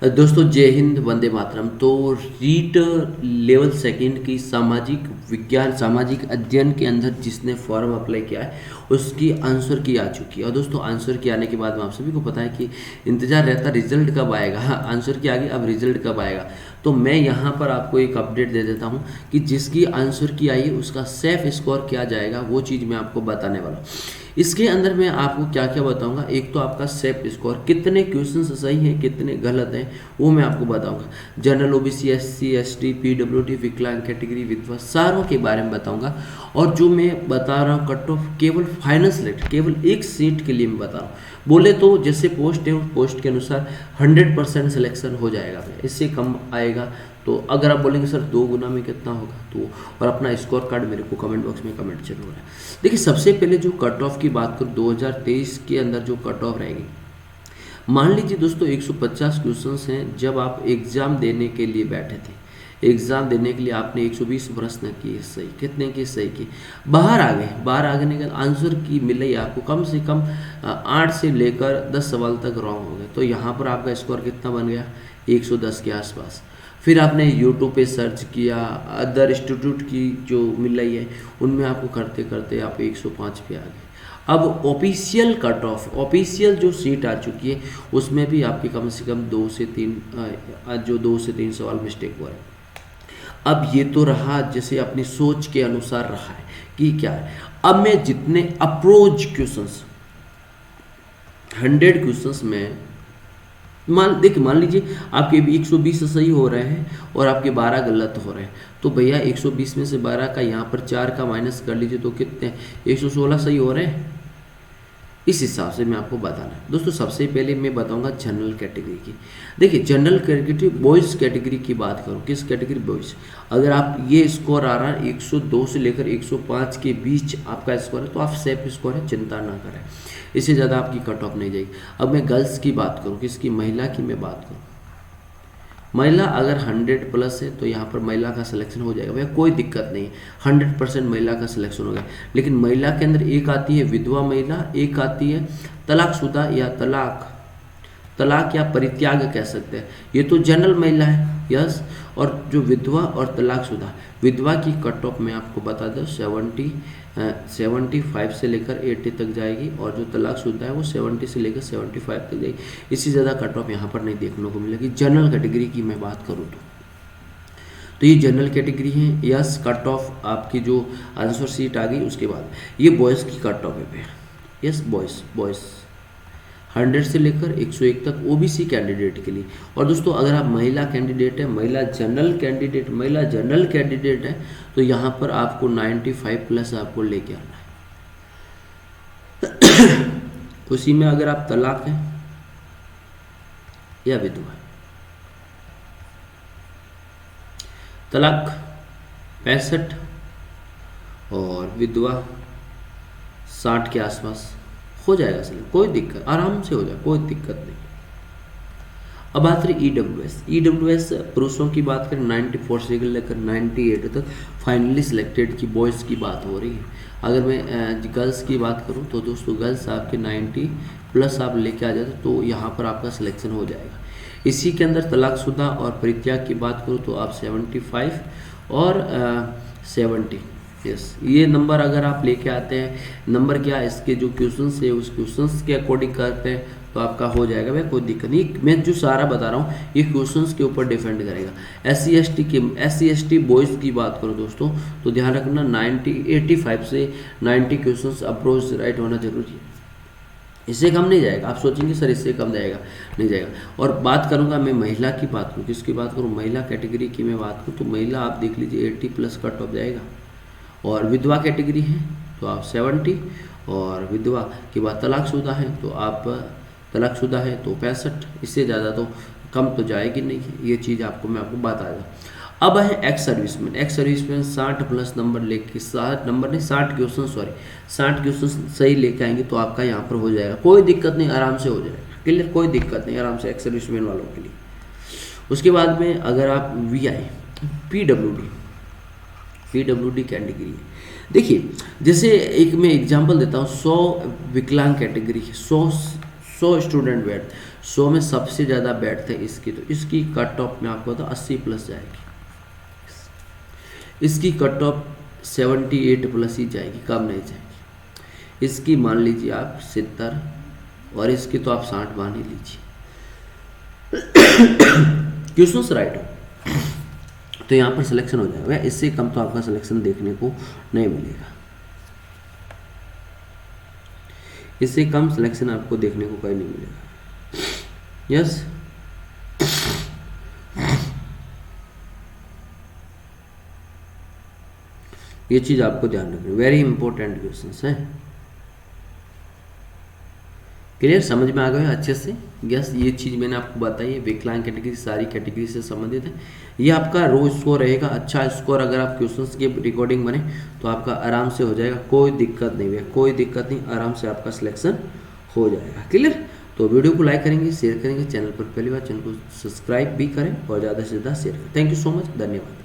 दोस्तों जय हिंद, वंदे मातरम। तो रीट लेवल सेकंड की सामाजिक विज्ञान सामाजिक अध्ययन के अंदर जिसने फॉर्म अप्लाई किया है उसकी आंसर की आ चुकी है। और दोस्तों आंसर की आने के बाद में आप सभी को पता है कि इंतजार रहता रिजल्ट कब आएगा। हाँ, आंसर की आ गई, अब रिजल्ट कब आएगा। तो मैं यहाँ पर आपको एक अपडेट दे देता हूँ कि जिसकी आंसर की आई है उसका सेफ स्कोर क्या जाएगा, वो चीज़ मैं आपको बताने वाला हूँ। इसके अंदर मैं आपको क्या क्या बताऊंगा, एक तो आपका सेफ स्कोर, कितने क्वेश्चंस सही हैं कितने गलत हैं वो मैं आपको बताऊंगा। General, OBC, SC, ST, PWD, विकलांग कैटेगरी, विधवा, सारों के बारे में बताऊंगा। और जो मैं बता रहा हूँ कट ऑफ केवल फाइनल सेलेक्ट, केवल एक सीट के लिए मैं बता रहा हूँ। बोले तो जैसे पोस्ट है उस पोस्ट के अनुसार 100% सिलेक्शन हो जाएगा, इससे कम आएगा। तो अगर आप बोलेंगे सर 2 गुना में कितना होगा, तो और अपना स्कोर कार्ड मेरे को कमेंट बॉक्स में कमेंट जरूर है। देखिए सबसे पहले जो कट ऑफ की बात करूँ 2023 के अंदर जो कट ऑफ रहेगी, मान लीजिए दोस्तों 150 क्वेश्चंस हैं। जब आप एग्ज़ाम देने के लिए बैठे थे, एग्ज़ाम देने के लिए आपने 120 प्रश्न किए, सही कितने की सही की, बाहर आ गए। बाहर आ गए के आंसर की मिले आपको कम से कम 8 से लेकर 10 सवाल तक रॉन्ग हो गए। तो यहाँ पर आपका स्कोर कितना बन गया, 110 के आसपास। फिर आपने यूट्यूब पे सर्च किया, अदर इंस्टीट्यूट की जो मिल रही है उनमें आपको करते करते आप 105 पे आ गए। अब ऑफिशियल कट ऑफ, ऑफिशियल जो सीट आ चुकी है उसमें भी आपकी कम से कम 2 से 3 सवाल मिस्टेक हुआ है। अब ये तो रहा जैसे अपनी सोच के अनुसार रहा है कि क्या है। अब मैं जितने अप्रोच क्वेश्चंस 100 क्वेश्चंस में मान लीजिए आपके भी 120 सही हो रहे हैं और आपके 12 गलत हो रहे हैं, तो भैया 120 में से 12 का यहाँ पर 4 का माइनस कर लीजिए तो कितने, 116 सही हो रहे हैं। इस हिसाब से मैं आपको बताना है। दोस्तों सबसे पहले मैं बताऊंगा जनरल कैटेगरी की। देखिए जनरल कैटेगरी बॉयज़ कैटेगरी की बात करूं, किस कैटेगरी, बॉयज़। अगर आप ये स्कोर आ रहा है 102 से लेकर 105 के बीच आपका स्कोर है तो आप सेफ स्कोर है, चिंता ना करें, इससे ज़्यादा आपकी कट ऑफ नहीं जाएगी। अब मैं गर्ल्स की बात करूँ, किसकी, महिला की मैं बात करूँ। महिला अगर 100 प्लस है तो यहाँ पर महिला का सिलेक्शन हो जाएगा भैया, कोई दिक्कत नहीं है, 100% महिला का सिलेक्शन हो गया। लेकिन महिला के अंदर एक आती है विधवा महिला, एक आती है तलाकशुदा या तलाक या परित्याग कह सकते हैं, ये तो जनरल महिला है, यस। और जो विधवा और तलाकशुदा, विधवा की कट ऑफ मैं आपको बता दूं 75 से लेकर 80 तक जाएगी, और जो तलाकशुदा है वो 70 से लेकर 75 तक जाएगी। इससे ज़्यादा कट ऑफ यहाँ पर नहीं देखने को मिलेगी। जनरल कैटेगरी की मैं बात करूँ तो ये जनरल कैटेगरी है, यस। कट ऑफ आपकी जो आंसर सीट आ गई उसके बाद ये बॉयज़ की कट ऑफ है, यस। बॉयज़ 100 से लेकर 101 तक ओबीसी कैंडिडेट के लिए। और दोस्तों अगर आप महिला कैंडिडेट है, महिला जनरल कैंडिडेट है तो यहाँ पर आपको 95 प्लस आपको लेके आना है। उसी में अगर आप तलाक है या विधवा, तलाक 65 और विधवा 60 के आसपास हो जाएगा सिलेक्ट, कोई दिक्कत, आराम से हो जाए, कोई दिक्कत नहीं। अब बात रही ईडब्ल्यूएस पुरुषों की बात करें 94 से लेकर 98 तक फाइनली सिलेक्टेड की बॉयज़ की बात हो रही है। अगर मैं गर्ल्स की बात करूं तो दोस्तों गर्ल्स आपके 90 प्लस आप लेके आ जाते तो यहाँ पर आपका सिलेक्शन हो जाएगा। इसी के अंदर तलाकशुदा और परित्याग की बात करूँ तो आप 75 और 70, यस। ये नंबर अगर आप लेके आते हैं, नंबर क्या इसके जो क्वेश्चंस है उस क्वेश्चंस के अकॉर्डिंग करते हैं तो आपका हो जाएगा भाई, कोई दिक्कत नहीं। मैं जो सारा बता रहा हूँ ये क्वेश्चंस के ऊपर डिपेंड करेगा। एस सी बॉयज़ की बात करो दोस्तों तो ध्यान रखना 85 से 90 क्वेश्चंस अप्रोच राइट होना जरूरी है, इससे कम नहीं जाएगा। आप सोचेंगे सर इससे कम जाएगा, नहीं जाएगा। और बात करूंगा मैं महिला की बात करूँ, किसकी बात करूँ, महिला कैटेगरी की मैं बात करूँ तो महिला आप देख लीजिए 80 प्लस कट ऑफ जाएगा। और विधवा कैटेगरी है तो आप 70, और विधवा के बाद तलाकशुदा है तो आप तलाकशुदा है तो 65, इससे ज़्यादा तो कम तो जाएगी नहीं, ये चीज़ आपको मैं आपको बता दूँ। अब है एक्स सर्विसमैन 60 प्लस नंबर लेके 60 क्वेश्चन सही लेके आएंगे तो आपका यहाँ पर हो जाएगा, कोई दिक्कत नहीं, आराम से हो जाएगा क्लियर, कोई दिक्कत नहीं, आराम से एक्स सर्विसमैन वालों के लिए। उसके बाद में अगर आप VI पीडब्ल्यूडी कैटेगरी है, देखिए जैसे एक मैं एग्जांपल देता हूँ, 100 विकलांग कैटेगरी, 100 स्टूडेंट बैठ 100 में सबसे ज़्यादा बैठ है इसकी, तो इसकी कट ऑफ में आपको बता 80 प्लस जाएगी, इसकी कट ऑफ 78 प्लस ही जाएगी, कम नहीं जाएगी। इसकी मान लीजिए आप 70 और इसकी तो आप 60 मान ही लीजिए। क्वेश्चंस राइट हो तो यहाँ पर सिलेक्शन हो जाएगा, इससे कम तो आपका सिलेक्शन देखने को नहीं मिलेगा, इससे कम सिलेक्शन आपको देखने को कहीं नहीं मिलेगा। यस ये चीज आपको ध्यान रखनी, वेरी इंपॉर्टेंट क्वेश्चंस है। क्लियर, समझ में आ गया अच्छे से? यस, ये चीज़ मैंने आपको बताई है, विकलांग कैटेगरी सारी कैटेगरी से संबंधित है। ये आपका रोज स्कोर रहेगा, अच्छा स्कोर अगर आप क्वेश्चंस की रिकॉर्डिंग बने तो आपका आराम से हो जाएगा, कोई दिक्कत नहीं है, कोई दिक्कत नहीं, आराम से आपका सिलेक्शन हो जाएगा। क्लियर, तो वीडियो को लाइक करेंगे, शेयर करेंगे, चैनल पर पहली बार चैनल को सब्सक्राइब भी करें और ज़्यादा से ज़्यादा शेयर करें। थैंक यू सो मच, धन्यवाद।